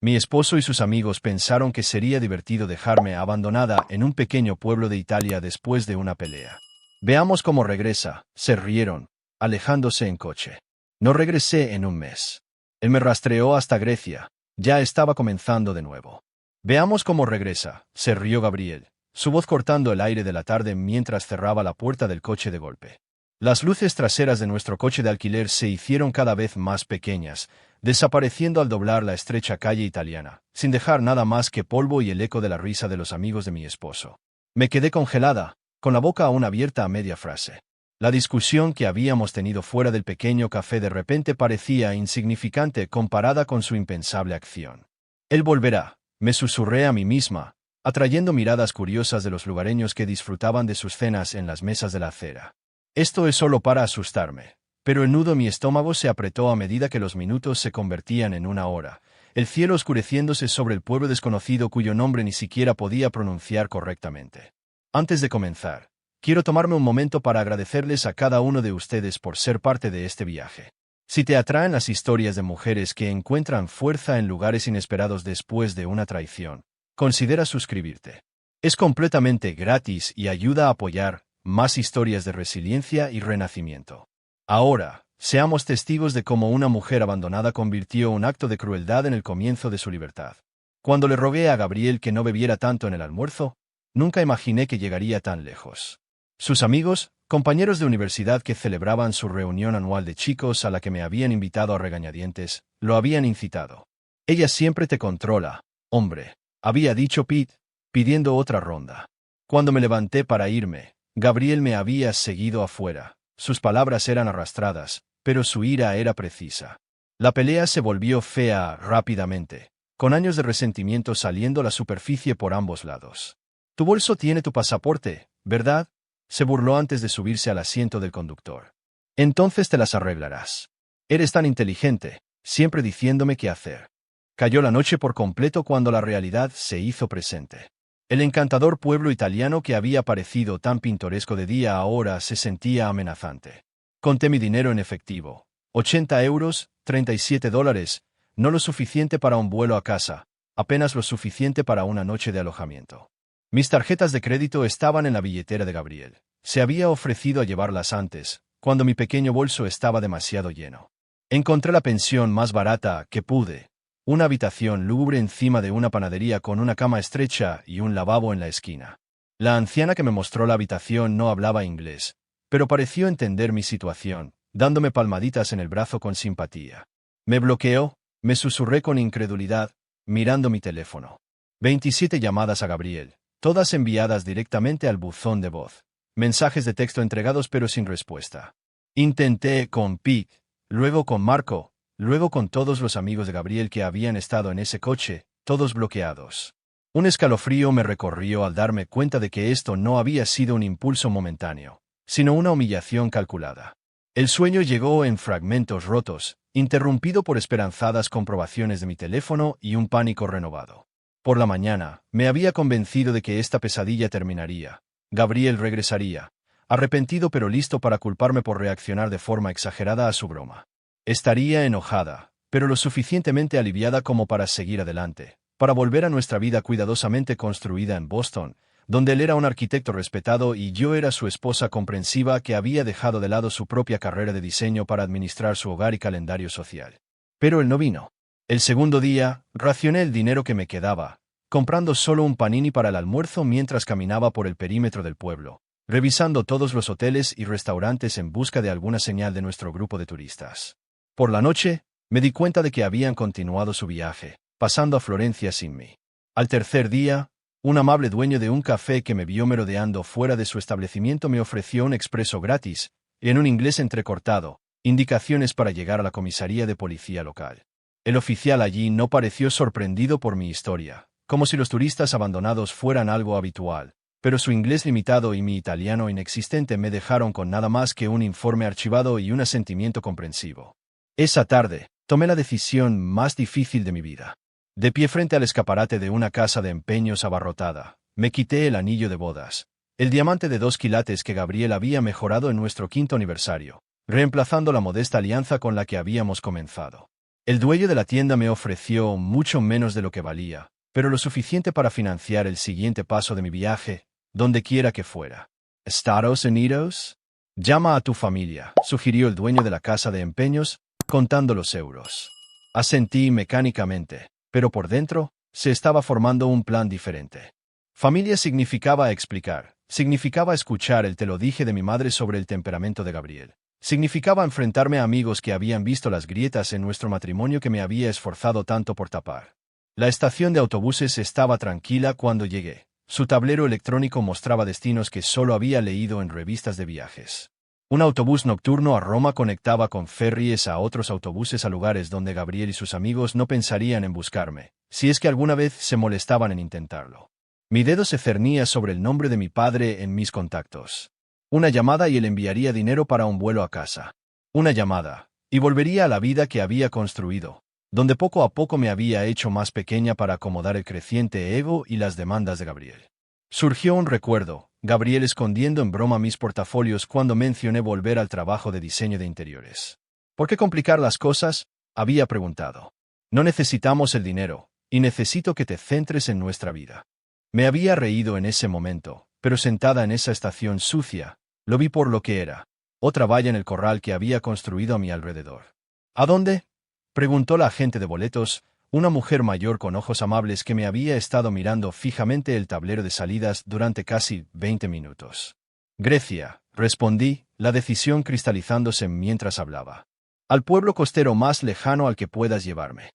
Mi esposo y sus amigos pensaron que sería divertido dejarme abandonada en un pequeño pueblo de Italia después de una pelea. Veamos cómo regresa, se rieron, alejándose en coche. No regresé en un mes. Él me rastreó hasta Grecia. Ya estaba comenzando de nuevo. Veamos cómo regresa, se rió Gabriel, su voz cortando el aire de la tarde mientras cerraba la puerta del coche de golpe. Las luces traseras de nuestro coche de alquiler se hicieron cada vez más pequeñas, desapareciendo al doblar la estrecha calle italiana, sin dejar nada más que polvo y el eco de la risa de los amigos de mi esposo. Me quedé congelada, con la boca aún abierta a media frase. La discusión que habíamos tenido fuera del pequeño café de repente parecía insignificante comparada con su impensable acción. Él volverá, me susurré a mí misma, atrayendo miradas curiosas de los lugareños que disfrutaban de sus cenas en las mesas de la acera. Esto es solo para asustarme. Pero el nudo en mi estómago se apretó a medida que los minutos se convertían en una hora, el cielo oscureciéndose sobre el pueblo desconocido cuyo nombre ni siquiera podía pronunciar correctamente. Antes de comenzar, quiero tomarme un momento para agradecerles a cada uno de ustedes por ser parte de este viaje. Si te atraen las historias de mujeres que encuentran fuerza en lugares inesperados después de una traición, considera suscribirte. Es completamente gratis y ayuda a apoyar más historias de resiliencia y renacimiento. Ahora, seamos testigos de cómo una mujer abandonada convirtió un acto de crueldad en el comienzo de su libertad. Cuando le rogué a Gabriel que no bebiera tanto en el almuerzo, nunca imaginé que llegaría tan lejos. Sus amigos, compañeros de universidad que celebraban su reunión anual de chicos a la que me habían invitado a regañadientes, lo habían incitado. Ella siempre te controla, hombre, había dicho Pete, pidiendo otra ronda. Cuando me levanté para irme, Gabriel me había seguido afuera. Sus palabras eran arrastradas, pero su ira era precisa. La pelea se volvió fea rápidamente, con años de resentimiento saliendo a la superficie por ambos lados. Tu bolso tiene tu pasaporte, ¿verdad? Se burló antes de subirse al asiento del conductor. Entonces te las arreglarás. Eres tan inteligente, siempre diciéndome qué hacer. Cayó la noche por completo cuando la realidad se hizo presente. El encantador pueblo italiano que había parecido tan pintoresco de día ahora se sentía amenazante. Conté mi dinero en efectivo. 80 euros, $37, no lo suficiente para un vuelo a casa, apenas lo suficiente para una noche de alojamiento. Mis tarjetas de crédito estaban en la billetera de Gabriel. Se había ofrecido a llevarlas antes, cuando mi pequeño bolso estaba demasiado lleno. Encontré la pensión más barata que pude. Una habitación lúgubre encima de una panadería con una cama estrecha y un lavabo en la esquina. La anciana que me mostró la habitación no hablaba inglés, pero pareció entender mi situación, dándome palmaditas en el brazo con simpatía. Me bloqueó, me susurré con incredulidad, mirando mi teléfono. 27 llamadas a Gabriel, todas enviadas directamente al buzón de voz. Mensajes de texto entregados pero sin respuesta. Intenté con Pete, luego con Marco, luego con todos los amigos de Gabriel que habían estado en ese coche, todos bloqueados. Un escalofrío me recorrió al darme cuenta de que esto no había sido un impulso momentáneo, sino una humillación calculada. El sueño llegó en fragmentos rotos, interrumpido por esperanzadas comprobaciones de mi teléfono y un pánico renovado. Por la mañana, me había convencido de que esta pesadilla terminaría. Gabriel regresaría, arrepentido pero listo para culparme por reaccionar de forma exagerada a su broma. Estaría enojada, pero lo suficientemente aliviada como para seguir adelante, para volver a nuestra vida cuidadosamente construida en Boston, donde él era un arquitecto respetado y yo era su esposa comprensiva que había dejado de lado su propia carrera de diseño para administrar su hogar y calendario social. Pero él no vino. El segundo día, racioné el dinero que me quedaba, comprando solo un panini para el almuerzo mientras caminaba por el perímetro del pueblo, revisando todos los hoteles y restaurantes en busca de alguna señal de nuestro grupo de turistas. Por la noche, me di cuenta de que habían continuado su viaje, pasando a Florencia sin mí. Al tercer día, un amable dueño de un café que me vio merodeando fuera de su establecimiento me ofreció un expreso gratis, en un inglés entrecortado, indicaciones para llegar a la comisaría de policía local. El oficial allí no pareció sorprendido por mi historia, como si los turistas abandonados fueran algo habitual, pero su inglés limitado y mi italiano inexistente me dejaron con nada más que un informe archivado y un asentimiento comprensivo. Esa tarde, tomé la decisión más difícil de mi vida. De pie frente al escaparate de una casa de empeños abarrotada, me quité el anillo de bodas, el diamante de 2 quilates que Gabriel había mejorado en nuestro 5º aniversario, reemplazando la modesta alianza con la que habíamos comenzado. El dueño de la tienda me ofreció mucho menos de lo que valía, pero lo suficiente para financiar el siguiente paso de mi viaje, donde quiera que fuera. ¿Estados Unidos? Llama a tu familia, sugirió el dueño de la casa de empeños, contando los euros. Asentí mecánicamente, pero por dentro se estaba formando un plan diferente. Familia significaba explicar, significaba escuchar el te lo dije de mi madre sobre el temperamento de Gabriel. Significaba enfrentarme a amigos que habían visto las grietas en nuestro matrimonio que me había esforzado tanto por tapar. La estación de autobuses estaba tranquila cuando llegué. Su tablero electrónico mostraba destinos que solo había leído en revistas de viajes. Un autobús nocturno a Roma conectaba con ferries a otros autobuses a lugares donde Gabriel y sus amigos no pensarían en buscarme, si es que alguna vez se molestaban en intentarlo. Mi dedo se cernía sobre el nombre de mi padre en mis contactos. Una llamada y él enviaría dinero para un vuelo a casa. Una llamada, y volvería a la vida que había construido, donde poco a poco me había hecho más pequeña para acomodar el creciente ego y las demandas de Gabriel. Surgió un recuerdo, Gabriel escondiendo en broma mis portafolios cuando mencioné volver al trabajo de diseño de interiores. ¿Por qué complicar las cosas?, había preguntado. No necesitamos el dinero, y necesito que te centres en nuestra vida. Me había reído en ese momento, pero sentada en esa estación sucia, lo vi por lo que era, otra valla en el corral que había construido a mi alrededor. ¿A dónde?, preguntó la agente de boletos, una mujer mayor con ojos amables que me había estado mirando fijamente el tablero de salidas durante casi 20 minutos. Grecia, respondí, la decisión cristalizándose mientras hablaba. Al pueblo costero más lejano al que puedas llevarme.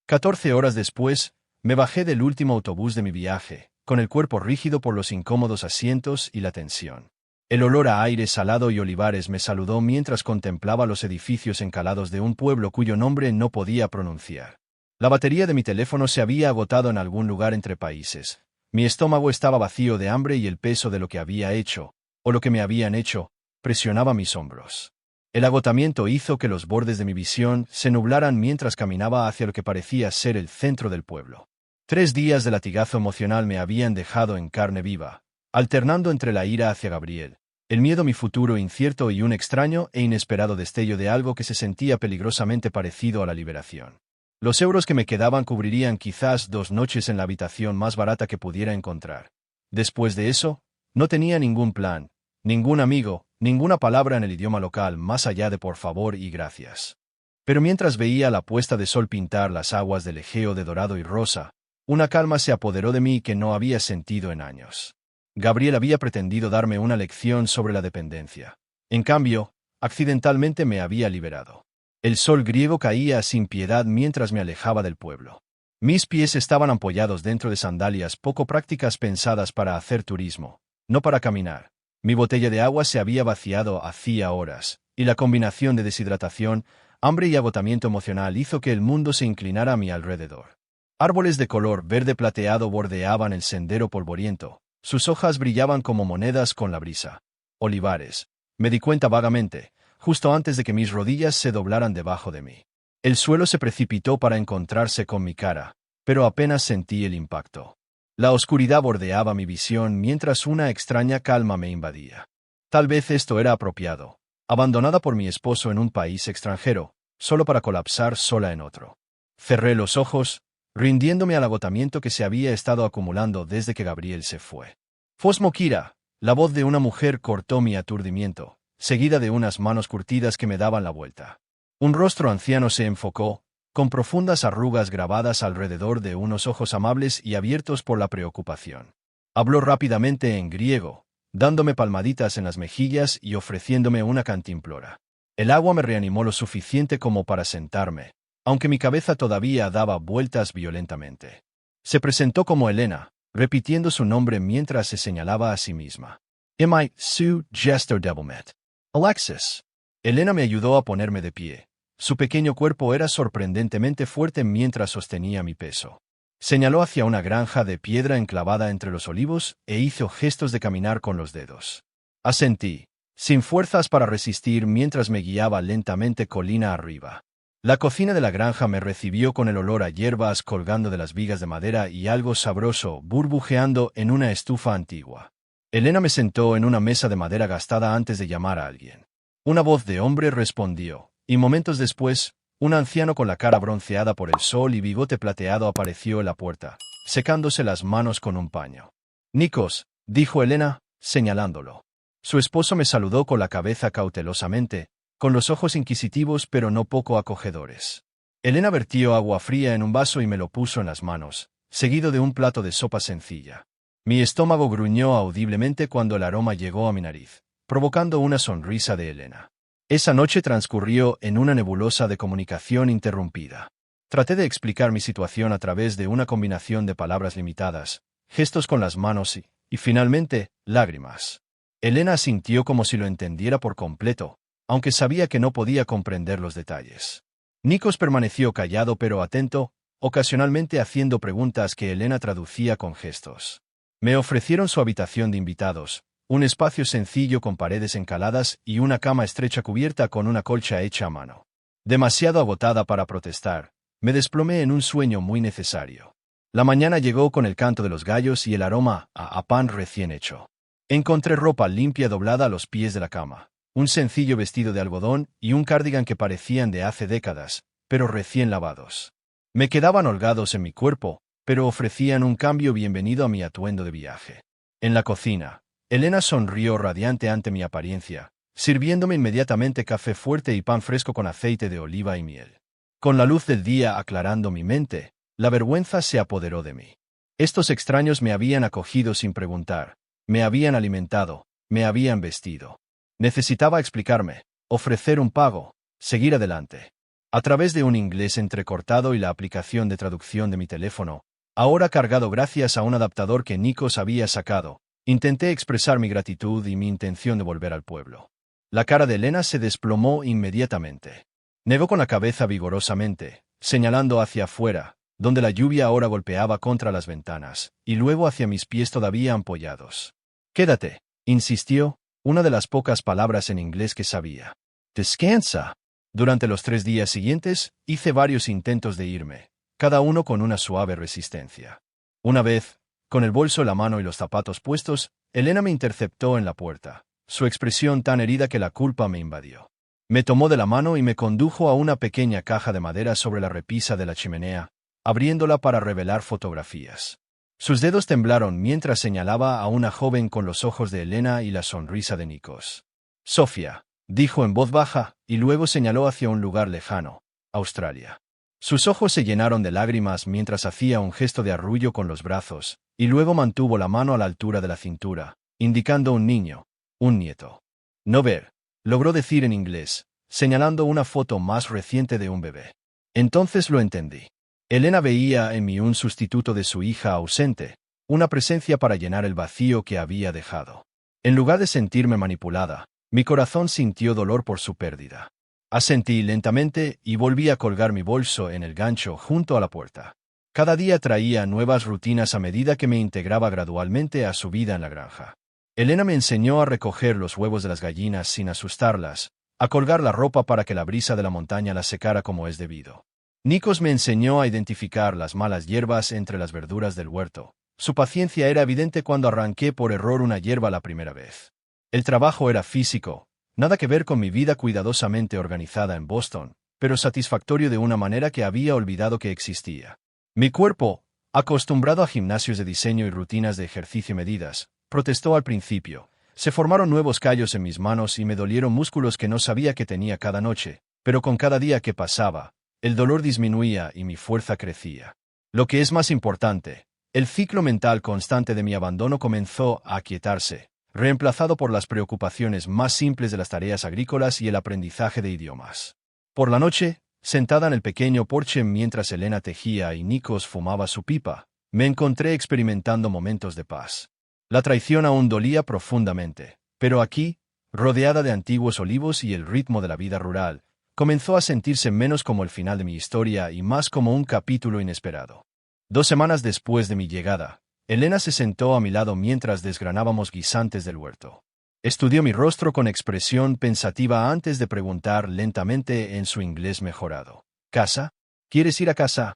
14 horas después, me bajé del último autobús de mi viaje, con el cuerpo rígido por los incómodos asientos y la tensión. El olor a aire salado y olivares me saludó mientras contemplaba los edificios encalados de un pueblo cuyo nombre no podía pronunciar. La batería de mi teléfono se había agotado en algún lugar entre países. Mi estómago estaba vacío de hambre y el peso de lo que había hecho, o lo que me habían hecho, presionaba mis hombros. El agotamiento hizo que los bordes de mi visión se nublaran mientras caminaba hacia lo que parecía ser el centro del pueblo. 3 días de latigazo emocional me habían dejado en carne viva, alternando entre la ira hacia Gabriel, el miedo a mi futuro incierto y un extraño e inesperado destello de algo que se sentía peligrosamente parecido a la liberación. Los euros que me quedaban cubrirían quizás 2 noches en la habitación más barata que pudiera encontrar. Después de eso, no tenía ningún plan, ningún amigo, ninguna palabra en el idioma local más allá de por favor y gracias. Pero mientras veía la puesta de sol pintar las aguas del Egeo de dorado y rosa, una calma se apoderó de mí que no había sentido en años. Gabriel había pretendido darme una lección sobre la dependencia. En cambio, accidentalmente me había liberado. El sol griego caía sin piedad mientras me alejaba del pueblo. Mis pies estaban ampollados dentro de sandalias poco prácticas pensadas para hacer turismo, no para caminar. Mi botella de agua se había vaciado hacía horas, y la combinación de deshidratación, hambre y agotamiento emocional hizo que el mundo se inclinara a mi alrededor. Árboles de color verde plateado bordeaban el sendero polvoriento. Sus hojas brillaban como monedas con la brisa. Olivares. Me di cuenta vagamente, justo antes de que mis rodillas se doblaran debajo de mí. El suelo se precipitó para encontrarse con mi cara, pero apenas sentí el impacto. La oscuridad bordeaba mi visión mientras una extraña calma me invadía. Tal vez esto era apropiado. Abandonada por mi esposo en un país extranjero, solo para colapsar sola en otro. Cerré los ojos, rindiéndome al agotamiento que se había estado acumulando desde que Gabriel se fue. Fosmokira, la voz de una mujer cortó mi aturdimiento, seguida de unas manos curtidas que me daban la vuelta. Un rostro anciano se enfocó, con profundas arrugas grabadas alrededor de unos ojos amables y abiertos por la preocupación. Habló rápidamente en griego, dándome palmaditas en las mejillas y ofreciéndome una cantimplora. El agua me reanimó lo suficiente como para sentarme, aunque mi cabeza todavía daba vueltas violentamente. Se presentó como Elena, repitiendo su nombre mientras se señalaba a sí misma. Am I Sue Jester Devilmet? Alexis. Elena me ayudó a ponerme de pie. Su pequeño cuerpo era sorprendentemente fuerte mientras sostenía mi peso. Señaló hacia una granja de piedra enclavada entre los olivos e hizo gestos de caminar con los dedos. Asentí, sin fuerzas para resistir mientras me guiaba lentamente colina arriba. La cocina de la granja me recibió con el olor a hierbas colgando de las vigas de madera y algo sabroso burbujeando en una estufa antigua. Elena me sentó en una mesa de madera gastada antes de llamar a alguien. Una voz de hombre respondió, y momentos después, Un anciano con la cara bronceada por el sol y bigote plateado apareció en la puerta, secándose las manos con un paño. «Nikos», dijo Elena, señalándolo. Su esposo me saludó con la cabeza cautelosamente, con los ojos inquisitivos pero no poco acogedores. Elena vertió agua fría en un vaso y me lo puso en las manos, seguido de un plato de sopa sencilla. Mi estómago gruñó audiblemente cuando el aroma llegó a mi nariz, provocando una sonrisa de Elena. Esa noche transcurrió en una nebulosa de comunicación interrumpida. Traté de explicar mi situación a través de una combinación de palabras limitadas, gestos con las manos y finalmente, lágrimas. Elena asintió como si lo entendiera por completo, aunque sabía que no podía comprender los detalles. Nikos permaneció callado pero atento, ocasionalmente haciendo preguntas que Elena traducía con gestos. Me ofrecieron su habitación de invitados, un espacio sencillo con paredes encaladas y una cama estrecha cubierta con una colcha hecha a mano. Demasiado agotada para protestar, me desplomé en un sueño muy necesario. La mañana llegó con el canto de los gallos y el aroma a pan recién hecho. Encontré ropa limpia doblada a los pies de la cama, un sencillo vestido de algodón y un cardigan que parecían de hace décadas, pero recién lavados. Me quedaban holgados en mi cuerpo, pero ofrecían un cambio bienvenido a mi atuendo de viaje. En la cocina, Elena sonrió radiante ante mi apariencia, sirviéndome inmediatamente café fuerte y pan fresco con aceite de oliva y miel. Con la luz del día aclarando mi mente, la vergüenza se apoderó de mí. Estos extraños me habían acogido sin preguntar, me habían alimentado, me habían vestido. Necesitaba explicarme, ofrecer un pago, seguir adelante. A través de un inglés entrecortado y la aplicación de traducción de mi teléfono, ahora cargado gracias a un adaptador que Nikos había sacado, intenté expresar mi gratitud y mi intención de volver al pueblo. La cara de Elena se desplomó inmediatamente. Negó con la cabeza vigorosamente, señalando hacia afuera, donde la lluvia ahora golpeaba contra las ventanas, y luego hacia mis pies todavía ampollados. «Quédate», insistió, una de las pocas palabras en inglés que sabía. «Descansa». Durante los 3 días siguientes, hice varios intentos de irme, cada uno con una suave resistencia. Una vez, con el bolso en la mano y los zapatos puestos, Elena me interceptó en la puerta, su expresión tan herida que la culpa me invadió. Me tomó de la mano y me condujo a una pequeña caja de madera sobre la repisa de la chimenea, abriéndola para revelar fotografías. Sus dedos temblaron mientras señalaba a una joven con los ojos de Elena y la sonrisa de Nikos. «Sofía», dijo en voz baja, y luego señaló hacia un lugar lejano, Australia. Sus ojos se llenaron de lágrimas mientras hacía un gesto de arrullo con los brazos, y luego mantuvo la mano a la altura de la cintura, indicando un niño, un nieto. «No ver», logró decir en inglés, señalando una foto más reciente de un bebé. Entonces lo entendí. Elena veía en mí un sustituto de su hija ausente, una presencia para llenar el vacío que había dejado. En lugar de sentirme manipulada, mi corazón sintió dolor por su pérdida. Asentí lentamente y volví a colgar mi bolso en el gancho junto a la puerta. Cada día traía nuevas rutinas a medida que me integraba gradualmente a su vida en la granja. Elena me enseñó a recoger los huevos de las gallinas sin asustarlas, a colgar la ropa para que la brisa de la montaña la secara como es debido. Nikos me enseñó a identificar las malas hierbas entre las verduras del huerto. Su paciencia era evidente cuando arranqué por error una hierba la primera vez. El trabajo era físico, nada que ver con mi vida cuidadosamente organizada en Boston, pero satisfactorio de una manera que había olvidado que existía. Mi cuerpo, acostumbrado a gimnasios de diseño y rutinas de ejercicio medidas, protestó al principio. Se formaron nuevos callos en mis manos y me dolieron músculos que no sabía que tenía cada noche, pero con cada día que pasaba, el dolor disminuía y mi fuerza crecía. Lo que es más importante, el ciclo mental constante de mi abandono comenzó a aquietarse, reemplazado por las preocupaciones más simples de las tareas agrícolas y el aprendizaje de idiomas. Por la noche, sentada en el pequeño porche mientras Elena tejía y Nikos fumaba su pipa, me encontré experimentando momentos de paz. La traición aún dolía profundamente, pero aquí, rodeada de antiguos olivos y el ritmo de la vida rural, comenzó a sentirse menos como el final de mi historia y más como un capítulo inesperado. 2 semanas después de mi llegada, Elena se sentó a mi lado mientras desgranábamos guisantes del huerto. Estudió mi rostro con expresión pensativa antes de preguntar lentamente en su inglés mejorado. «¿Casa? ¿Quieres ir a casa?»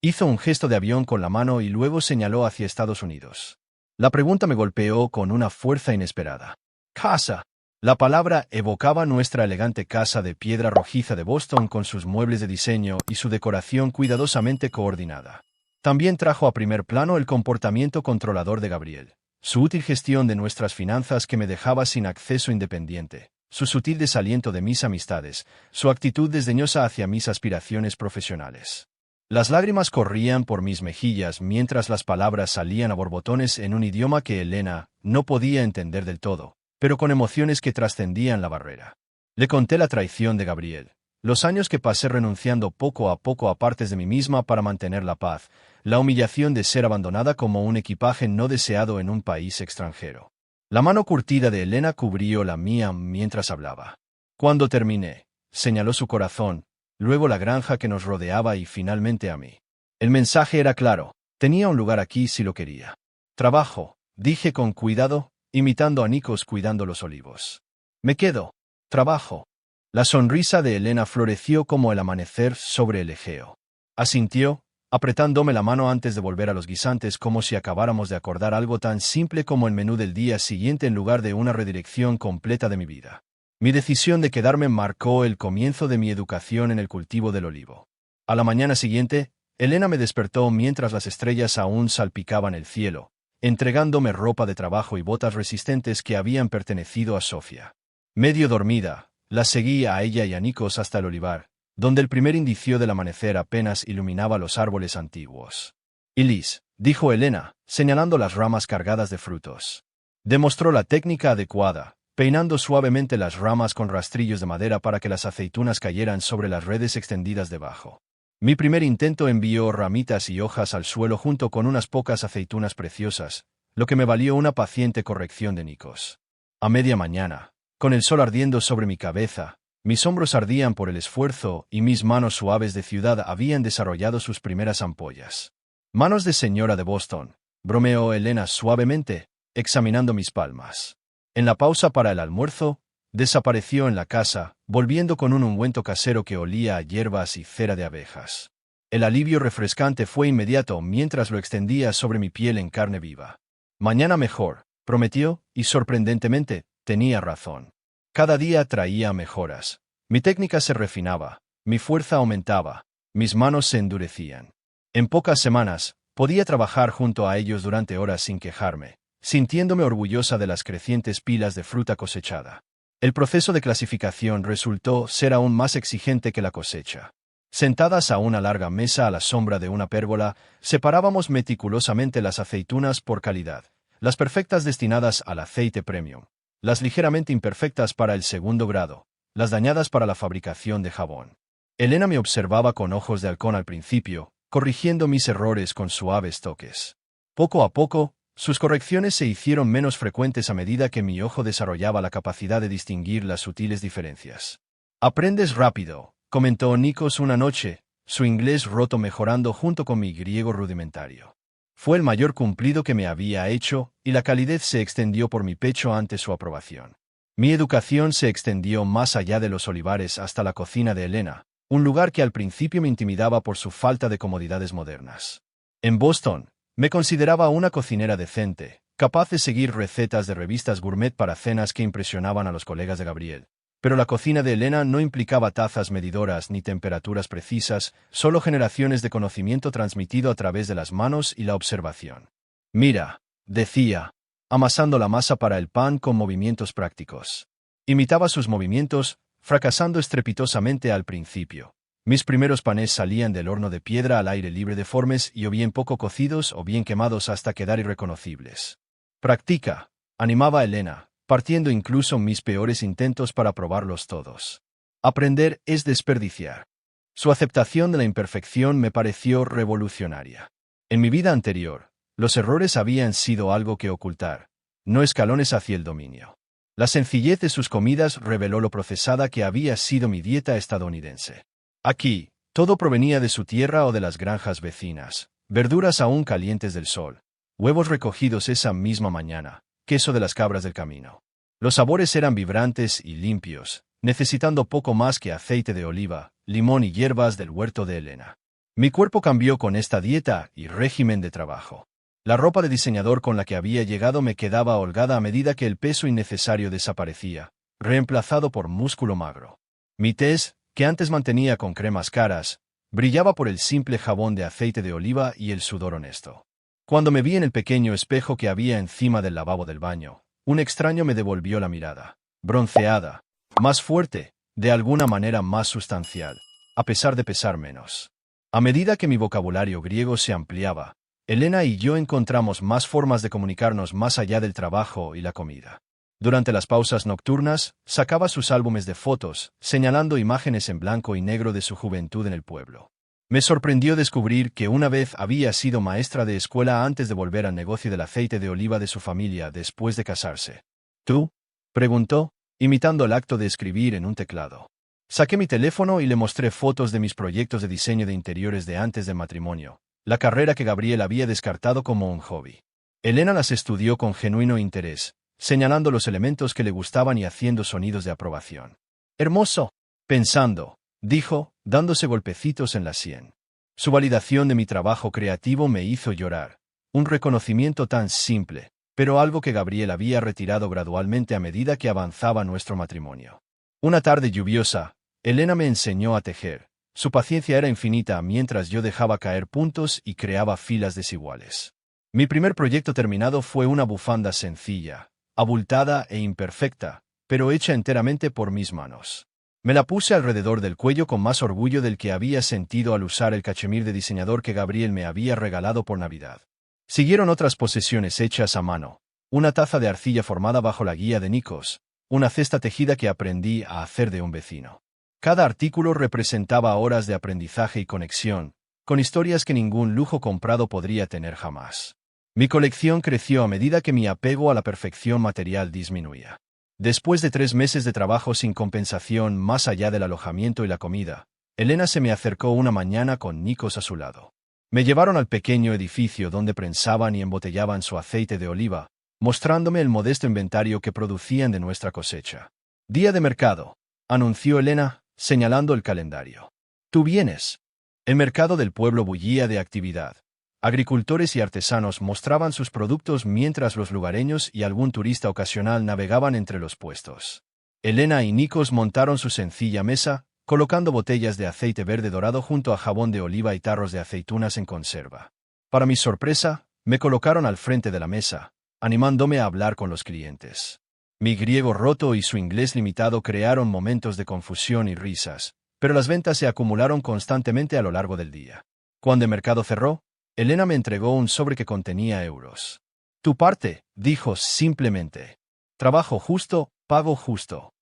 Hizo un gesto de avión con la mano y luego señaló hacia Estados Unidos. La pregunta me golpeó con una fuerza inesperada. «¿Casa? La palabra evocaba nuestra elegante casa de piedra rojiza de Boston con sus muebles de diseño y su decoración cuidadosamente coordinada. También trajo a primer plano el comportamiento controlador de Gabriel, su útil gestión de nuestras finanzas que me dejaba sin acceso independiente, su sutil desaliento de mis amistades, su actitud desdeñosa hacia mis aspiraciones profesionales. Las lágrimas corrían por mis mejillas mientras las palabras salían a borbotones en un idioma que Elena no podía entender del todo, pero con emociones que trascendían la barrera. Le conté la traición de Gabriel, los años que pasé renunciando poco a partes de mí misma para mantener la paz, la humillación de ser abandonada como un equipaje no deseado en un país extranjero. La mano curtida de Elena cubrió la mía mientras hablaba. Cuando terminé, señaló su corazón, luego la granja que nos rodeaba y finalmente a mí. El mensaje era claro, tenía un lugar aquí si lo quería. Trabajo, dije con cuidado, imitando a Nikos cuidando los olivos. Me quedo. Trabajo. La sonrisa de Elena floreció como el amanecer sobre el Egeo. Asintió, apretándome la mano antes de volver a los guisantes como si acabáramos de acordar algo tan simple como el menú del día siguiente en lugar de una redirección completa de mi vida. Mi decisión de quedarme marcó el comienzo de mi educación en el cultivo del olivo. A la mañana siguiente, Elena me despertó mientras las estrellas aún salpicaban el cielo, entregándome ropa de trabajo y botas resistentes que habían pertenecido a Sofía. Medio dormida, la seguí a ella y a Nikos hasta el olivar, donde el primer indicio del amanecer apenas iluminaba los árboles antiguos. «Ilis», dijo Elena, señalando las ramas cargadas de frutos. Demostró la técnica adecuada, peinando suavemente las ramas con rastrillos de madera para que las aceitunas cayeran sobre las redes extendidas debajo. Mi primer intento envió ramitas y hojas al suelo junto con unas pocas aceitunas preciosas, lo que me valió una paciente corrección de Nikos. A media mañana, con el sol ardiendo sobre mi cabeza, mis hombros ardían por el esfuerzo y mis manos suaves de ciudad habían desarrollado sus primeras ampollas. «Manos de señora de Boston», bromeó Elena suavemente, examinando mis palmas. En la pausa para el almuerzo, desapareció en la casa, volviendo con un ungüento casero que olía a hierbas y cera de abejas. El alivio refrescante fue inmediato mientras lo extendía sobre mi piel en carne viva. «Mañana mejor», prometió, y sorprendentemente, tenía razón. Cada día traía mejoras. Mi técnica se refinaba, mi fuerza aumentaba, mis manos se endurecían. En pocas semanas, podía trabajar junto a ellos durante horas sin quejarme, sintiéndome orgullosa de las crecientes pilas de fruta cosechada. El proceso de clasificación resultó ser aún más exigente que la cosecha. Sentadas a una larga mesa a la sombra de una pérgola, separábamos meticulosamente las aceitunas por calidad, las perfectas destinadas al aceite premium, las ligeramente imperfectas para el segundo grado, las dañadas para la fabricación de jabón. Elena me observaba con ojos de halcón al principio, corrigiendo mis errores con suaves toques. Poco a poco, sus correcciones se hicieron menos frecuentes a medida que mi ojo desarrollaba la capacidad de distinguir las sutiles diferencias. «Aprendes rápido», comentó Nikos una noche, su inglés roto mejorando junto con mi griego rudimentario. Fue el mayor cumplido que me había hecho, y la calidez se extendió por mi pecho ante su aprobación. Mi educación se extendió más allá de los olivares hasta la cocina de Elena, un lugar que al principio me intimidaba por su falta de comodidades modernas. En Boston, me consideraba una cocinera decente, capaz de seguir recetas de revistas gourmet para cenas que impresionaban a los colegas de Gabriel. Pero la cocina de Elena no implicaba tazas medidoras ni temperaturas precisas, solo generaciones de conocimiento transmitido a través de las manos y la observación. «Mira», decía, amasando la masa para el pan con movimientos prácticos. Imitaba sus movimientos, fracasando estrepitosamente al principio. Mis primeros panes salían del horno de piedra al aire libre deformes y o bien poco cocidos o bien quemados hasta quedar irreconocibles. «Practica», animaba Elena, partiendo incluso mis peores intentos para probarlos todos. «Aprender es desperdiciar». Su aceptación de la imperfección me pareció revolucionaria. En mi vida anterior, los errores habían sido algo que ocultar, no escalones hacia el dominio. La sencillez de sus comidas reveló lo procesada que había sido mi dieta estadounidense. Aquí, todo provenía de su tierra o de las granjas vecinas, verduras aún calientes del sol, huevos recogidos esa misma mañana, queso de las cabras del camino. Los sabores eran vibrantes y limpios, necesitando poco más que aceite de oliva, limón y hierbas del huerto de Elena. Mi cuerpo cambió con esta dieta y régimen de trabajo. La ropa de diseñador con la que había llegado me quedaba holgada a medida que el peso innecesario desaparecía, reemplazado por músculo magro. Mi tez, que antes mantenía con cremas caras, brillaba por el simple jabón de aceite de oliva y el sudor honesto. Cuando me vi en el pequeño espejo que había encima del lavabo del baño, un extraño me devolvió la mirada, bronceada, más fuerte, de alguna manera más sustancial, a pesar de pesar menos. A medida que mi vocabulario griego se ampliaba, Elena y yo encontramos más formas de comunicarnos más allá del trabajo y la comida. Durante las pausas nocturnas, sacaba sus álbumes de fotos, señalando imágenes en blanco y negro de su juventud en el pueblo. Me sorprendió descubrir que una vez había sido maestra de escuela antes de volver al negocio del aceite de oliva de su familia después de casarse. ¿Tú? Preguntó, imitando el acto de escribir en un teclado. Saqué mi teléfono y le mostré fotos de mis proyectos de diseño de interiores de antes del matrimonio, la carrera que Gabriel había descartado como un hobby. Elena las estudió con genuino interés, señalando los elementos que le gustaban y haciendo sonidos de aprobación. «Hermoso», pensando, dijo, dándose golpecitos en la sien. Su validación de mi trabajo creativo me hizo llorar. Un reconocimiento tan simple, pero algo que Gabriel había retirado gradualmente a medida que avanzaba nuestro matrimonio. Una tarde lluviosa, Elena me enseñó a tejer. Su paciencia era infinita mientras yo dejaba caer puntos y creaba filas desiguales. Mi primer proyecto terminado fue una bufanda sencilla, abultada e imperfecta, pero hecha enteramente por mis manos. Me la puse alrededor del cuello con más orgullo del que había sentido al usar el cachemir de diseñador que Gabriel me había regalado por Navidad. Siguieron otras posesiones hechas a mano, una taza de arcilla formada bajo la guía de Nikos, una cesta tejida que aprendí a hacer de un vecino. Cada artículo representaba horas de aprendizaje y conexión, con historias que ningún lujo comprado podría tener jamás. Mi colección creció a medida que mi apego a la perfección material disminuía. Después de 3 meses de trabajo sin compensación más allá del alojamiento y la comida, Elena se me acercó una mañana con Nikos a su lado. Me llevaron al pequeño edificio donde prensaban y embotellaban su aceite de oliva, mostrándome el modesto inventario que producían de nuestra cosecha. «Día de mercado», anunció Elena, señalando el calendario. «Tú vienes». El mercado del pueblo bullía de actividad. Agricultores y artesanos mostraban sus productos mientras los lugareños y algún turista ocasional navegaban entre los puestos. Elena y Nikos montaron su sencilla mesa, colocando botellas de aceite verde dorado junto a jabón de oliva y tarros de aceitunas en conserva. Para mi sorpresa, me colocaron al frente de la mesa, animándome a hablar con los clientes. Mi griego roto y su inglés limitado crearon momentos de confusión y risas, pero las ventas se acumularon constantemente a lo largo del día. Cuando el mercado cerró, Elena me entregó un sobre que contenía euros. «Tu parte», dijo simplemente. «Trabajo justo, pago justo».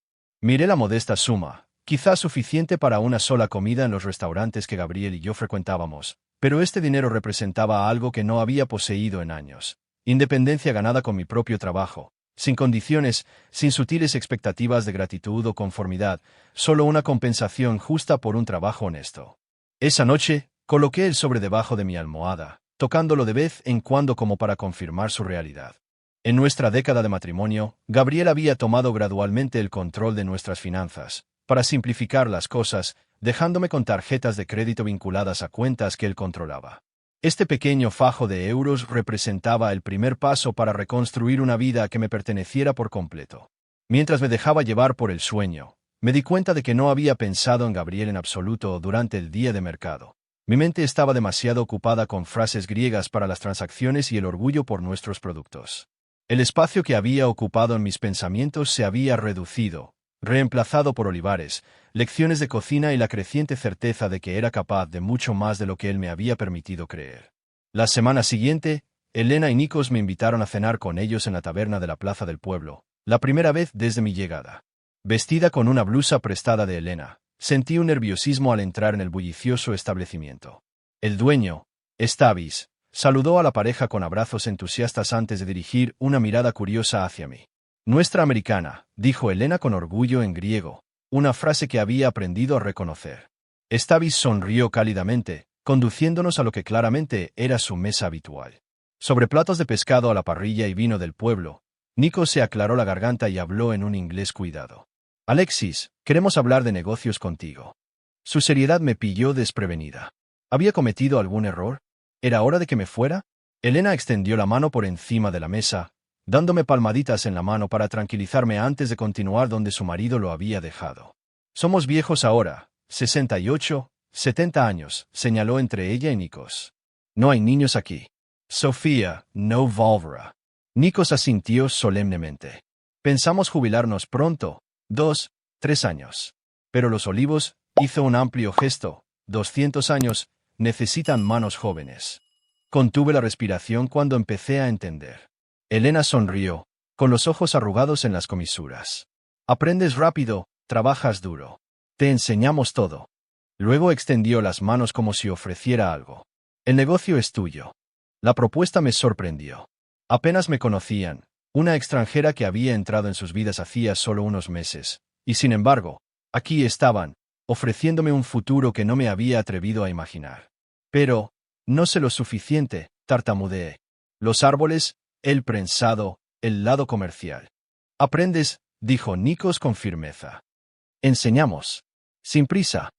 Miré la modesta suma, quizás suficiente para una sola comida en los restaurantes que Gabriel y yo frecuentábamos, pero este dinero representaba algo que no había poseído en años. Independencia ganada con mi propio trabajo, sin condiciones, sin sutiles expectativas de gratitud o conformidad, solo una compensación justa por un trabajo honesto. Esa noche, coloqué el sobre debajo de mi almohada, tocándolo de vez en cuando como para confirmar su realidad. En nuestra década de matrimonio, Gabriel había tomado gradualmente el control de nuestras finanzas, para simplificar las cosas, dejándome con tarjetas de crédito vinculadas a cuentas que él controlaba. Este pequeño fajo de euros representaba el primer paso para reconstruir una vida que me perteneciera por completo. Mientras me dejaba llevar por el sueño, me di cuenta de que no había pensado en Gabriel en absoluto durante el día de mercado. Mi mente estaba demasiado ocupada con frases griegas para las transacciones y el orgullo por nuestros productos. El espacio que había ocupado en mis pensamientos se había reducido, reemplazado por olivares, lecciones de cocina y la creciente certeza de que era capaz de mucho más de lo que él me había permitido creer. La semana siguiente, Elena y Nikos me invitaron a cenar con ellos en la taberna de la plaza del pueblo, la primera vez desde mi llegada. Vestida con una blusa prestada de Elena, sentí un nerviosismo al entrar en el bullicioso establecimiento. El dueño, Stavis, saludó a la pareja con abrazos entusiastas antes de dirigir una mirada curiosa hacia mí. «Nuestra americana», dijo Elena con orgullo en griego, una frase que había aprendido a reconocer. Stavis sonrió cálidamente, conduciéndonos a lo que claramente era su mesa habitual. Sobre platos de pescado a la parrilla y vino del pueblo, Nikos se aclaró la garganta y habló en un inglés cuidado. «Alexis, queremos hablar de negocios contigo». Su seriedad me pilló desprevenida. ¿Había cometido algún error? ¿Era hora de que me fuera? Elena extendió la mano por encima de la mesa, dándome palmaditas en la mano para tranquilizarme antes de continuar donde su marido lo había dejado. Somos viejos ahora, 68, 70 años, señaló entre ella y Nikos. No hay niños aquí. Sofía, no volverá. Nikos asintió solemnemente. Pensamos jubilarnos pronto, 2, 3 años. Pero los Olivos, hizo un amplio gesto, 200 años, necesitan manos jóvenes. Contuve la respiración cuando empecé a entender. Elena sonrió, con los ojos arrugados en las comisuras. Aprendes rápido, trabajas duro. Te enseñamos todo. Luego extendió las manos como si ofreciera algo. El negocio es tuyo. La propuesta me sorprendió. Apenas me conocían, una extranjera que había entrado en sus vidas hacía solo unos meses, y sin embargo, aquí estaban, ofreciéndome un futuro que no me había atrevido a imaginar. Pero, no sé lo suficiente, tartamudeé. Los árboles, el prensado, el lado comercial. Aprendes, dijo Nikos con firmeza. Enseñamos. Sin prisa.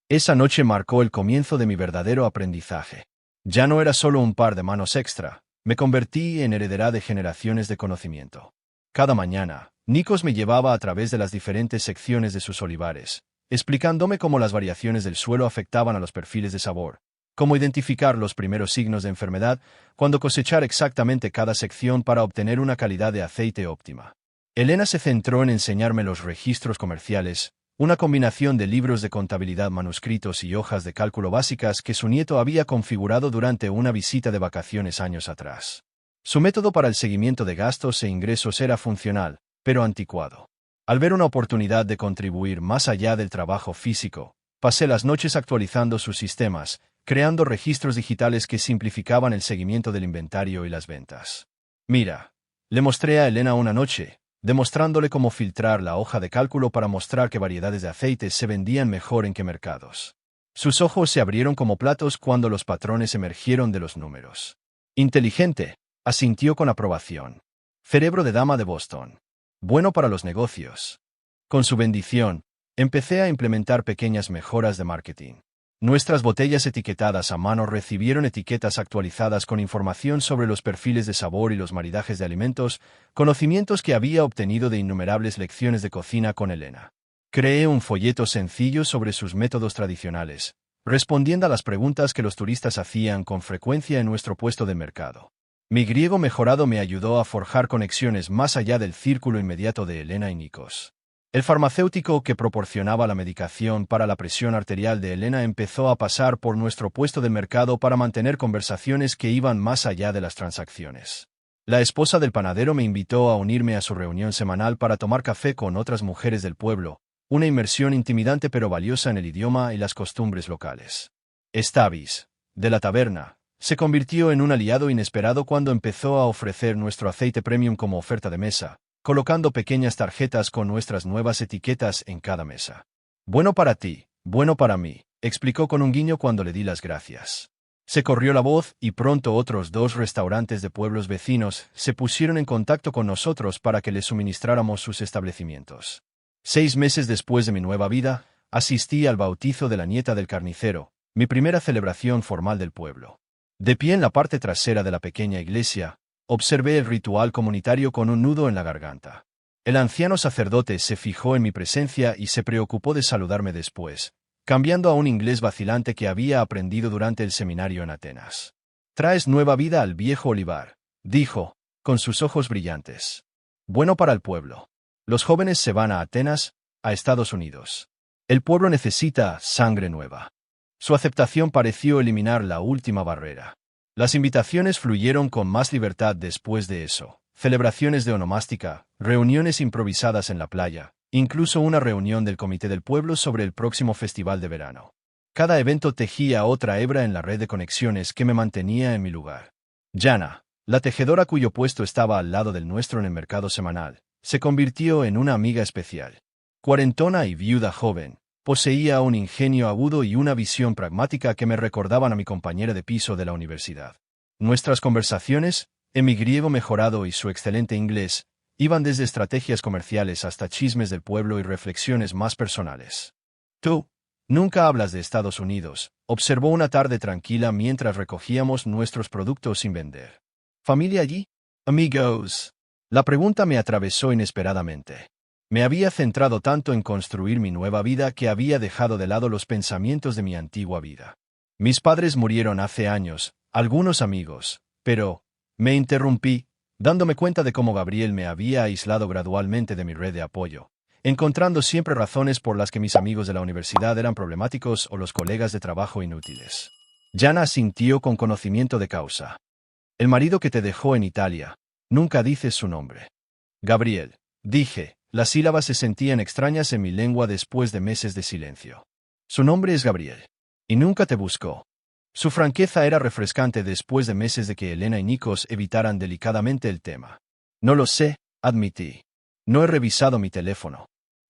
Esa noche marcó el comienzo de mi verdadero aprendizaje. Ya no era solo un par de manos extra, me convertí en heredera de generaciones de conocimiento. Cada mañana, Nikos me llevaba a través de las diferentes secciones de sus olivares, explicándome cómo las variaciones del suelo afectaban a los perfiles de sabor, cómo identificar los primeros signos de enfermedad, cuándo cosechar exactamente cada sección para obtener una calidad de aceite óptima. Elena se centró en enseñarme los registros comerciales, una combinación de libros de contabilidad manuscritos y hojas de cálculo básicas que su nieto había configurado durante una visita de vacaciones años atrás. Su método para el seguimiento de gastos e ingresos era funcional, pero anticuado. Al ver una oportunidad de contribuir más allá del trabajo físico, pasé las noches actualizando sus sistemas, creando registros digitales que simplificaban el seguimiento del inventario y las ventas. Mira, le mostré a Elena una noche, demostrándole cómo filtrar la hoja de cálculo para mostrar qué variedades de aceite se vendían mejor en qué mercados. Sus ojos se abrieron como platos cuando los patrones emergieron de los números. Inteligente, asintió con aprobación. Cerebro de dama de Boston. Bueno para los negocios. Con su bendición, empecé a implementar pequeñas mejoras de marketing. Nuestras botellas etiquetadas a mano recibieron etiquetas actualizadas con información sobre los perfiles de sabor y los maridajes de alimentos, conocimientos que había obtenido de innumerables lecciones de cocina con Elena. Creé un folleto sencillo sobre sus métodos tradicionales, respondiendo a las preguntas que los turistas hacían con frecuencia en nuestro puesto de mercado. Mi griego mejorado me ayudó a forjar conexiones más allá del círculo inmediato de Elena y Nikos. El farmacéutico que proporcionaba la medicación para la presión arterial de Elena empezó a pasar por nuestro puesto de mercado para mantener conversaciones que iban más allá de las transacciones. La esposa del panadero me invitó a unirme a su reunión semanal para tomar café con otras mujeres del pueblo, una inmersión intimidante pero valiosa en el idioma y las costumbres locales. Stavis, de la taberna, se convirtió en un aliado inesperado cuando empezó a ofrecer nuestro aceite premium como oferta de mesa, colocando pequeñas tarjetas con nuestras nuevas etiquetas en cada mesa. Bueno para ti, bueno para mí, explicó con un guiño cuando le di las gracias. Se corrió la voz y pronto otros 2 restaurantes de pueblos vecinos se pusieron en contacto con nosotros para que les suministráramos sus establecimientos. 6 meses después de mi nueva vida, asistí al bautizo de la nieta del carnicero, mi primera celebración formal del pueblo. De pie en la parte trasera de la pequeña iglesia, observé el ritual comunitario con un nudo en la garganta. El anciano sacerdote se fijó en mi presencia y se preocupó de saludarme después, cambiando a un inglés vacilante que había aprendido durante el seminario en Atenas. «Traes nueva vida al viejo olivar», dijo, con sus ojos brillantes. «Bueno para el pueblo. Los jóvenes se van a Atenas, a Estados Unidos. El pueblo necesita sangre nueva». Su aceptación pareció eliminar la última barrera. Las invitaciones fluyeron con más libertad después de eso. Celebraciones de onomástica, reuniones improvisadas en la playa, incluso una reunión del comité del pueblo sobre el próximo festival de verano. Cada evento tejía otra hebra en la red de conexiones que me mantenía en mi lugar. Jana, la tejedora cuyo puesto estaba al lado del nuestro en el mercado semanal, se convirtió en una amiga especial. Cuarentona y viuda joven, poseía un ingenio agudo y una visión pragmática que me recordaban a mi compañera de piso de la universidad. Nuestras conversaciones, en mi griego mejorado y su excelente inglés, iban desde estrategias comerciales hasta chismes del pueblo y reflexiones más personales. «Tú, nunca hablas de Estados Unidos», observó una tarde tranquila mientras recogíamos nuestros productos sin vender. «¿Familia allí?» «Amigos». La pregunta me atravesó inesperadamente. Me había centrado tanto en construir mi nueva vida que había dejado de lado los pensamientos de mi antigua vida. Mis padres murieron hace años, algunos amigos, pero me interrumpí, dándome cuenta de cómo Gabriel me había aislado gradualmente de mi red de apoyo, encontrando siempre razones por las que mis amigos de la universidad eran problemáticos o los colegas de trabajo inútiles. Jana asintió con conocimiento de causa. El marido que te dejó en Italia. Nunca dices su nombre. Gabriel, dije, las sílabas se sentían extrañas en mi lengua después de meses de silencio. Su nombre es Gabriel. Y nunca te buscó. Su franqueza era refrescante después de meses de que Elena y Nikos evitaran delicadamente el tema. No lo sé, admití. No he revisado mi teléfono.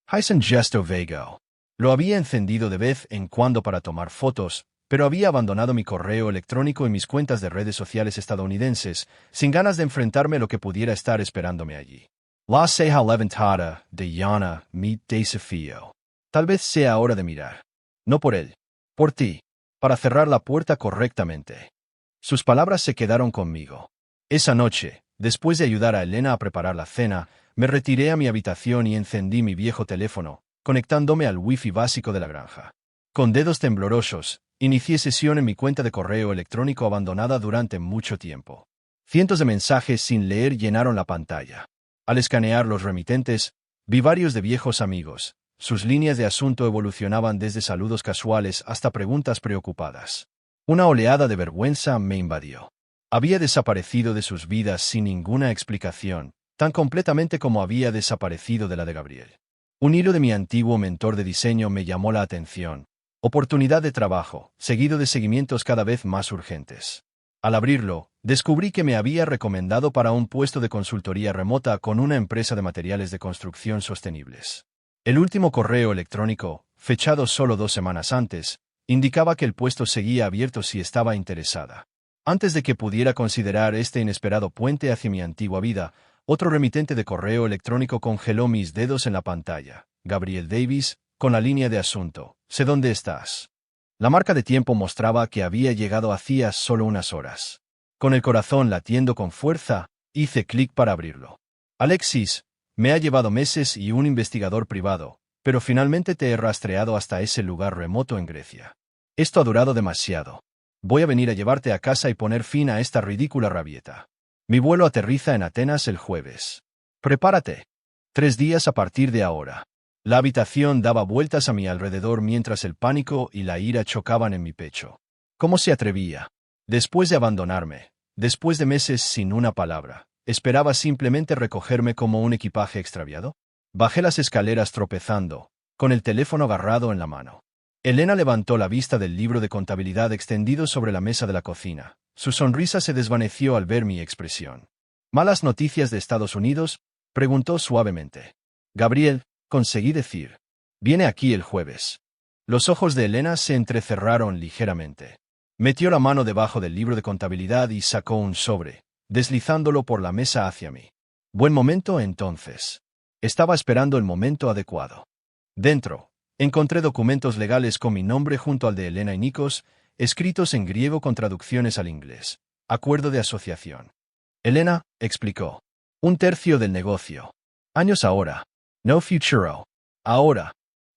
Hyson gesto vago. Lo había encendido de vez en cuando para tomar fotos, pero había abandonado mi correo electrónico y mis cuentas de redes sociales estadounidenses, sin ganas de enfrentarme a lo que pudiera estar esperándome allí. La ceja levantada de Jana mi desafío. Tal vez sea hora de mirar. No por él. Por ti. Para cerrar la puerta correctamente. Sus palabras se quedaron conmigo. Esa noche, después de ayudar a Elena a preparar la cena, me retiré a mi habitación y encendí mi viejo teléfono, conectándome al wifi básico de la granja. Con dedos temblorosos, inicié sesión en mi cuenta de correo electrónico abandonada durante mucho tiempo. Cientos de mensajes sin leer llenaron la pantalla. Al escanear los remitentes, vi varios de viejos amigos. Sus líneas de asunto evolucionaban desde saludos casuales hasta preguntas preocupadas. Una oleada de vergüenza me invadió. Había desaparecido de sus vidas sin ninguna explicación, tan completamente como había desaparecido de la de Gabriel. Un hilo de mi antiguo mentor de diseño me llamó la atención. Oportunidad de trabajo, seguido de seguimientos cada vez más urgentes. Al abrirlo, descubrí que me había recomendado para un puesto de consultoría remota con una empresa de materiales de construcción sostenibles. El último correo electrónico, fechado solo 2 semanas antes, indicaba que el puesto seguía abierto si estaba interesada. Antes de que pudiera considerar este inesperado puente hacia mi antigua vida, otro remitente de correo electrónico congeló mis dedos en la pantalla. Gabriel Davis, con la línea de asunto. Sé dónde estás. La marca de tiempo mostraba que había llegado hacía solo unas horas. Con el corazón latiendo con fuerza, hice clic para abrirlo. Alexis, me ha llevado meses y un investigador privado, pero finalmente te he rastreado hasta ese lugar remoto en Grecia. Esto ha durado demasiado. Voy a venir a llevarte a casa y poner fin a esta ridícula rabieta. Mi vuelo aterriza en Atenas el jueves. Prepárate. 3 días a partir de ahora. La habitación daba vueltas a mi alrededor mientras el pánico y la ira chocaban en mi pecho. ¿Cómo se atrevía? Después de abandonarme, después de meses sin una palabra, ¿esperaba simplemente recogerme como un equipaje extraviado? Bajé las escaleras tropezando, con el teléfono agarrado en la mano. Elena levantó la vista del libro de contabilidad extendido sobre la mesa de la cocina. Su sonrisa se desvaneció al ver mi expresión. ¿Malas noticias de Estados Unidos? Preguntó suavemente. Gabriel, conseguí decir. Viene aquí el jueves. Los ojos de Elena se entrecerraron ligeramente. Metió la mano debajo del libro de contabilidad y sacó un sobre, deslizándolo por la mesa hacia mí. Buen momento entonces. Estaba esperando el momento adecuado. Dentro, encontré documentos legales con mi nombre junto al de Elena y Nikos, escritos en griego con traducciones al inglés. Acuerdo de asociación. Elena, explicó. 1/3 del negocio. Años ahora. No futuro. Ahora.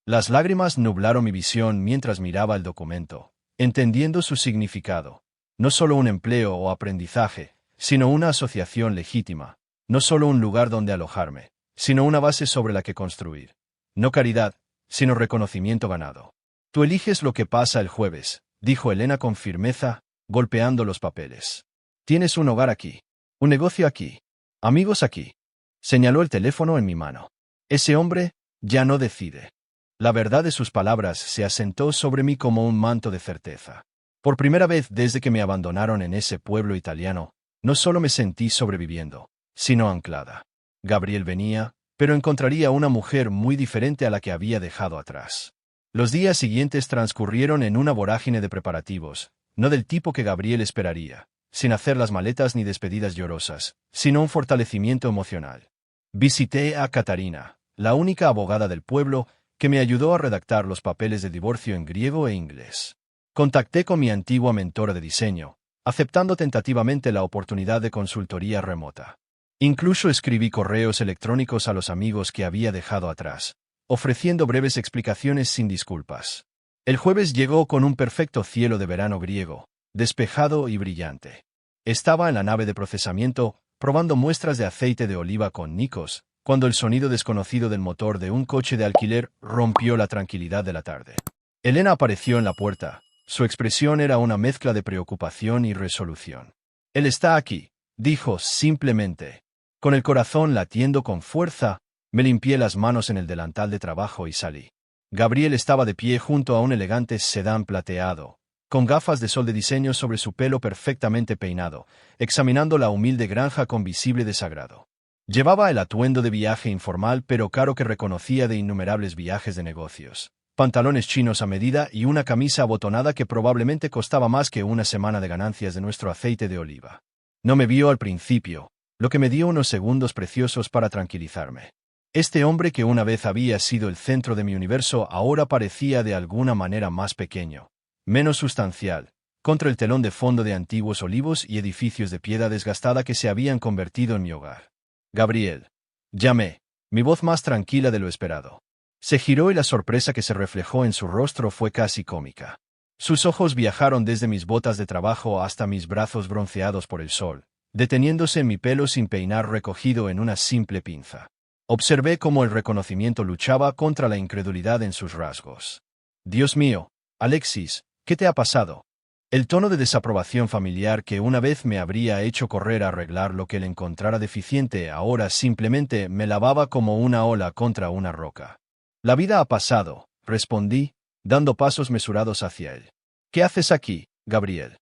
Las lágrimas nublaron mi visión mientras miraba el documento, entendiendo su significado. No solo un empleo o aprendizaje, sino una asociación legítima. No solo un lugar donde alojarme, sino una base sobre la que construir. No caridad, sino reconocimiento ganado. Tú eliges lo que pasa el jueves, dijo Elena con firmeza, golpeando los papeles. Tienes un hogar aquí. Un negocio aquí. Amigos aquí. Señaló el teléfono en mi mano. Ese hombre ya no decide. La verdad de sus palabras se asentó sobre mí como un manto de certeza. Por primera vez desde que me abandonaron en ese pueblo italiano, no solo me sentí sobreviviendo, sino anclada. Gabriel venía, pero encontraría una mujer muy diferente a la que había dejado atrás. Los días siguientes transcurrieron en una vorágine de preparativos, no del tipo que Gabriel esperaría, sin hacer las maletas ni despedidas llorosas, sino un fortalecimiento emocional. Visité a Catarina, la única abogada del pueblo, que me ayudó a redactar los papeles de divorcio en griego e inglés. Contacté con mi antigua mentora de diseño, aceptando tentativamente la oportunidad de consultoría remota. Incluso escribí correos electrónicos a los amigos que había dejado atrás, ofreciendo breves explicaciones sin disculpas. El jueves llegó con un perfecto cielo de verano griego, despejado y brillante. Estaba en la nave de procesamiento, probando muestras de aceite de oliva con Nikos, cuando el sonido desconocido del motor de un coche de alquiler rompió la tranquilidad de la tarde. Elena apareció en la puerta. Su expresión era una mezcla de preocupación y resolución. «Él está aquí», dijo simplemente. Con el corazón latiendo con fuerza, me limpié las manos en el delantal de trabajo y salí. Gabriel estaba de pie junto a un elegante sedán plateado, con gafas de sol de diseño sobre su pelo perfectamente peinado, examinando la humilde granja con visible desagrado. Llevaba el atuendo de viaje informal pero caro que reconocía de innumerables viajes de negocios, pantalones chinos a medida y una camisa abotonada que probablemente costaba más que una semana de ganancias de nuestro aceite de oliva. No me vio al principio, lo que me dio unos segundos preciosos para tranquilizarme. Este hombre que una vez había sido el centro de mi universo ahora parecía de alguna manera más pequeño, menos sustancial, contra el telón de fondo de antiguos olivos y edificios de piedra desgastada que se habían convertido en mi hogar. «Gabriel», llamé, mi voz más tranquila de lo esperado. Se giró y la sorpresa que se reflejó en su rostro fue casi cómica. Sus ojos viajaron desde mis botas de trabajo hasta mis brazos bronceados por el sol, deteniéndose en mi pelo sin peinar recogido en una simple pinza. Observé cómo el reconocimiento luchaba contra la incredulidad en sus rasgos. «Dios mío, Alexis, ¿qué te ha pasado?» El tono de desaprobación familiar que una vez me habría hecho correr a arreglar lo que él encontrara deficiente ahora simplemente me lavaba como una ola contra una roca. «La vida ha pasado», respondí, dando pasos mesurados hacia él. «¿Qué haces aquí, Gabriel?»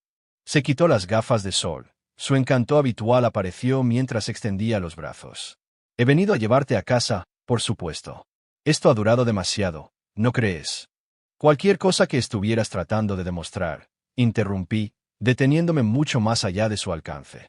Se quitó las gafas de sol. Su encanto habitual apareció mientras extendía los brazos. «He venido a llevarte a casa, por supuesto. Esto ha durado demasiado, ¿no crees?» «Cualquier cosa que estuvieras tratando de demostrar», interrumpí, deteniéndome mucho más allá de su alcance.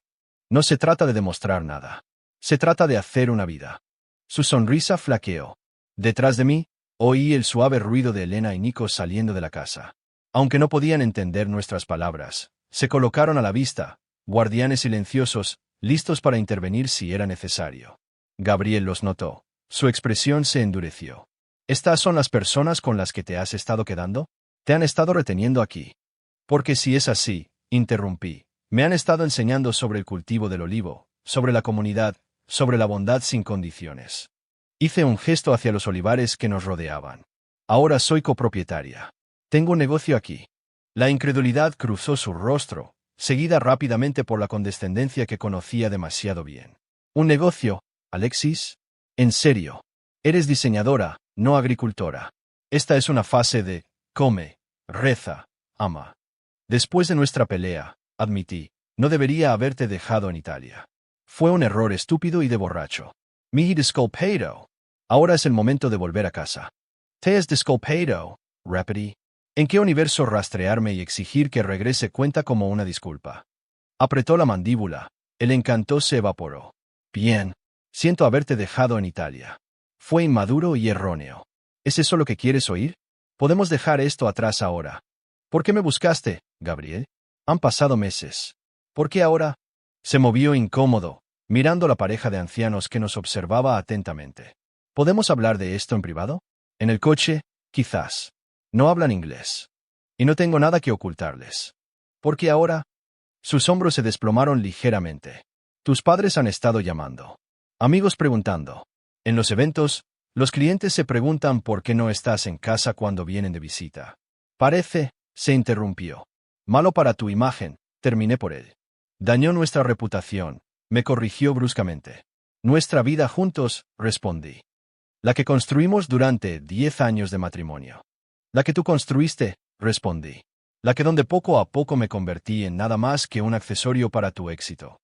«No se trata de demostrar nada. Se trata de hacer una vida». Su sonrisa flaqueó. Detrás de mí, oí el suave ruido de Elena y Nikos saliendo de la casa. Aunque no podían entender nuestras palabras, se colocaron a la vista, guardianes silenciosos, listos para intervenir si era necesario. Gabriel los notó. Su expresión se endureció. «¿Estas son las personas con las que te has estado quedando? ¿Te han estado reteniendo aquí?» «Porque si es así», interrumpí, «me han estado enseñando sobre el cultivo del olivo, sobre la comunidad, sobre la bondad sin condiciones». Hice un gesto hacia los olivares que nos rodeaban. «Ahora soy copropietaria. Tengo un negocio aquí». La incredulidad cruzó su rostro, seguida rápidamente por la condescendencia que conocía demasiado bien. «¿Un negocio, Alexis? En serio. Eres diseñadora, no agricultora. Esta es una fase de come, reza, ama». «Después de nuestra pelea», admití, «no debería haberte dejado en Italia. Fue un error estúpido y de borracho. Mi disculpado. Ahora es el momento de volver a casa». «Te has disculpado», repetí. ¿En qué universo rastrearme y exigir que regrese cuenta como una disculpa? Apretó la mandíbula. El encanto se evaporó. «Bien. Siento haberte dejado en Italia. Fue inmaduro y erróneo. ¿Es eso lo que quieres oír? Podemos dejar esto atrás ahora». «¿Por qué me buscaste, Gabriel? Han pasado meses. ¿Por qué ahora?» Se movió incómodo, mirando la pareja de ancianos que nos observaba atentamente. «¿Podemos hablar de esto en privado? En el coche, quizás. No hablan inglés. Y no tengo nada que ocultarles». «¿Por qué ahora?» Sus hombros se desplomaron ligeramente. «Tus padres han estado llamando. Amigos preguntando. En los eventos, los clientes se preguntan por qué no estás en casa cuando vienen de visita. Parece», se interrumpió. «Malo para tu imagen», terminé por él. «Dañó nuestra reputación», me corrigió bruscamente. «Nuestra vida juntos», respondí. «La que construimos durante 10 años de matrimonio». «La que tú construiste», respondí. «La que donde poco a poco me convertí en nada más que un accesorio para tu éxito».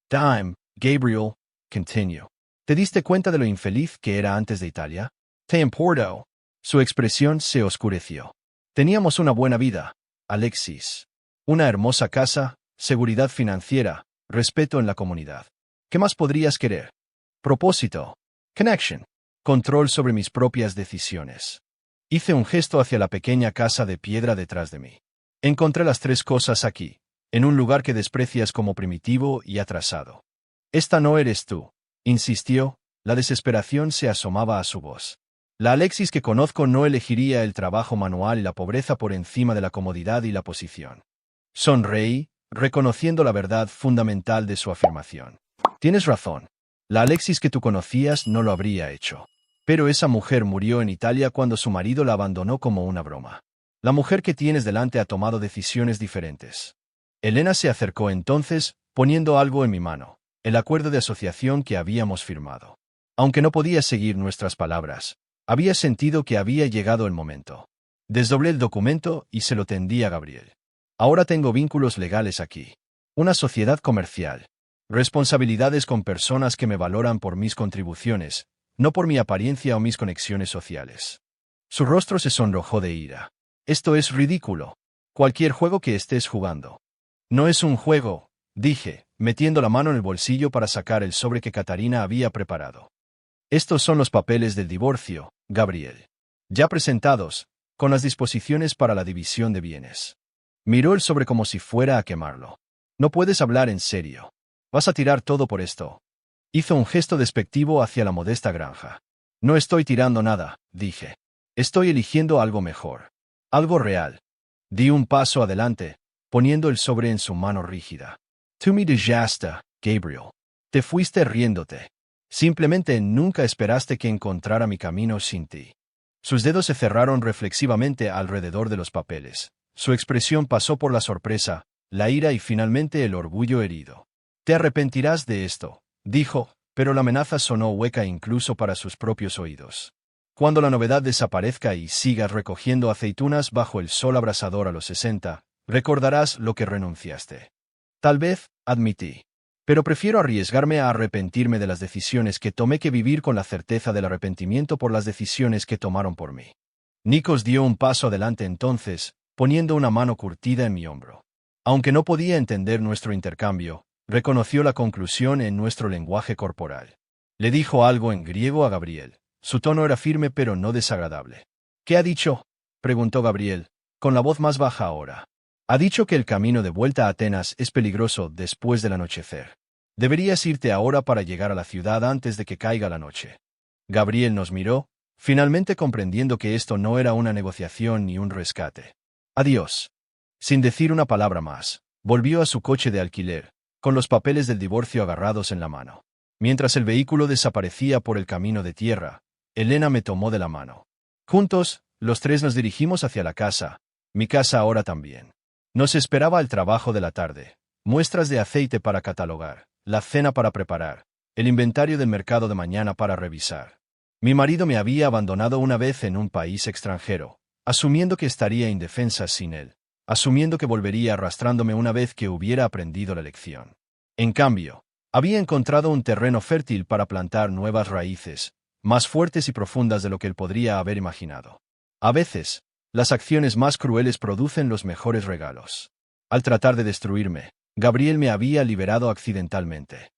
«Time, Gabriel», continuó. «¿Te diste cuenta de lo infeliz que era antes de Italia? ¿Te importó?» Su expresión se oscureció. «Teníamos una buena vida, Alexis. Una hermosa casa, seguridad financiera, respeto en la comunidad. ¿Qué más podrías querer? Propósito. Connection. Control sobre mis propias decisiones». Hice un gesto hacia la pequeña casa de piedra detrás de mí. «Encontré las tres cosas aquí, en un lugar que desprecias como primitivo y atrasado. Esta no eres tú», insistió, la desesperación se asomaba a su voz. La Alexis que conozco no elegiría el trabajo manual y la pobreza por encima de la comodidad y la posición. Sonreí, reconociendo la verdad fundamental de su afirmación. Tienes razón. La Alexis que tú conocías no lo habría hecho. Pero esa mujer murió en Italia cuando su marido la abandonó como una broma. La mujer que tienes delante ha tomado decisiones diferentes. Elena se acercó entonces, poniendo algo en mi mano, el acuerdo de asociación que habíamos firmado. Aunque no podía seguir nuestras palabras, había sentido que había llegado el momento. Desdoblé el documento y se lo tendí a Gabriel. Ahora tengo vínculos legales aquí. Una sociedad comercial. Responsabilidades con personas que me valoran por mis contribuciones, no por mi apariencia o mis conexiones sociales. Su rostro se sonrojó de ira. Esto es ridículo. Cualquier juego que estés jugando. No es un juego, dije, metiendo la mano en el bolsillo para sacar el sobre que Catarina había preparado. Estos son los papeles del divorcio, Gabriel. Ya presentados, con las disposiciones para la división de bienes. Miró el sobre como si fuera a quemarlo. No puedes hablar en serio. ¿Vas a tirar todo por esto? Hizo un gesto despectivo hacia la modesta granja. No estoy tirando nada, dije. Estoy eligiendo algo mejor. Algo real. Di un paso adelante, poniendo el sobre en su mano rígida. Tú me dejaste, Gabriel. Te fuiste riéndote. Simplemente nunca esperaste que encontrara mi camino sin ti. Sus dedos se cerraron reflexivamente alrededor de los papeles. Su expresión pasó por la sorpresa, la ira y finalmente el orgullo herido. Te arrepentirás de esto, dijo, pero la amenaza sonó hueca incluso para sus propios oídos. Cuando la novedad desaparezca y sigas recogiendo aceitunas bajo el sol abrasador a los 60, recordarás lo que renunciaste. Tal vez, admití. Pero prefiero arriesgarme a arrepentirme de las decisiones que tomé que vivir con la certeza del arrepentimiento por las decisiones que tomaron por mí. Nikos dio un paso adelante entonces, poniendo una mano curtida en mi hombro. Aunque no podía entender nuestro intercambio, reconoció la conclusión en nuestro lenguaje corporal. Le dijo algo en griego a Gabriel. Su tono era firme pero no desagradable. ¿Qué ha dicho?, preguntó Gabriel, con la voz más baja ahora. Ha dicho que el camino de vuelta a Atenas es peligroso después del anochecer. Deberías irte ahora para llegar a la ciudad antes de que caiga la noche. Gabriel nos miró, finalmente comprendiendo que esto no era una negociación ni un rescate. Adiós. Sin decir una palabra más, volvió a su coche de alquiler, con los papeles del divorcio agarrados en la mano. Mientras el vehículo desaparecía por el camino de tierra, Elena me tomó de la mano. Juntos, los tres nos dirigimos hacia la casa, mi casa ahora también. Nos esperaba el trabajo de la tarde, muestras de aceite para catalogar, la cena para preparar, el inventario del mercado de mañana para revisar. Mi marido me había abandonado una vez en un país extranjero, asumiendo que estaría indefensa sin él, asumiendo que volvería arrastrándome una vez que hubiera aprendido la lección. En cambio, había encontrado un terreno fértil para plantar nuevas raíces, más fuertes y profundas de lo que él podría haber imaginado. A veces, las acciones más crueles producen los mejores regalos. Al tratar de destruirme, Gabriel me había liberado accidentalmente.